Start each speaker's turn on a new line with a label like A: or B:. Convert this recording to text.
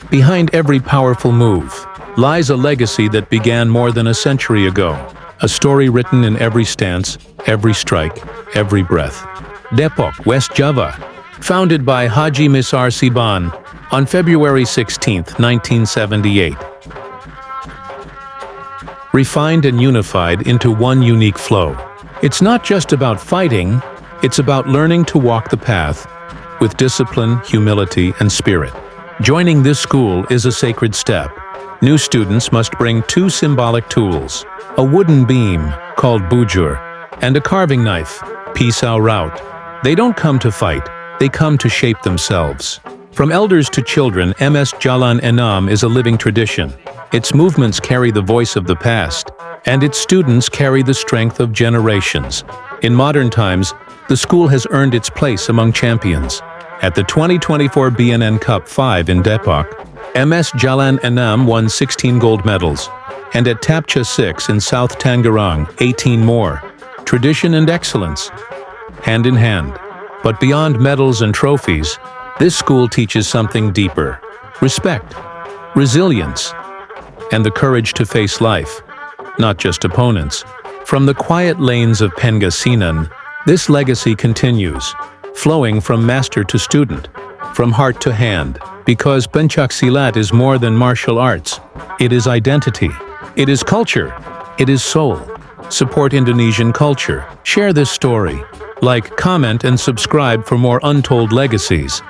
A: Behind every powerful move lies a legacy that began more than a century ago. A story written in every stance, every strike, every breath. Depok, West Java, founded by Haji Misar Siban on February 16, 1978. Refined and unified into one unique flow. It's not just about fighting, it's about learning to walk the path with discipline, humility, and spirit. Joining this school is a sacred step. New students must bring two symbolic tools, a wooden beam, called bujur, and a carving knife, pisau raut. They don't come to fight, they come to shape themselves. From elders to children, MS Jalan Enam is a living tradition. Its movements carry the voice of the past, and its students carry the strength of generations. In modern times, the school has earned its place among champions. At the 2024 BNN Cup 5 in Depok, MS Jalan Enam won 16 gold medals, and at Tapcha 6 in South Tangerang, 18 more. Tradition and excellence, hand in hand. But beyond medals and trophies, this school teaches something deeper: respect, resilience, and the courage to face life, not just opponents. From the quiet lanes of Pengasinan, this legacy continues, flowing from master to student, from heart to hand, because pencak Silat is more than martial arts. It is identity, it is culture, it is soul. Support Indonesian culture. Share this story. Like, comment, and subscribe for more untold legacies.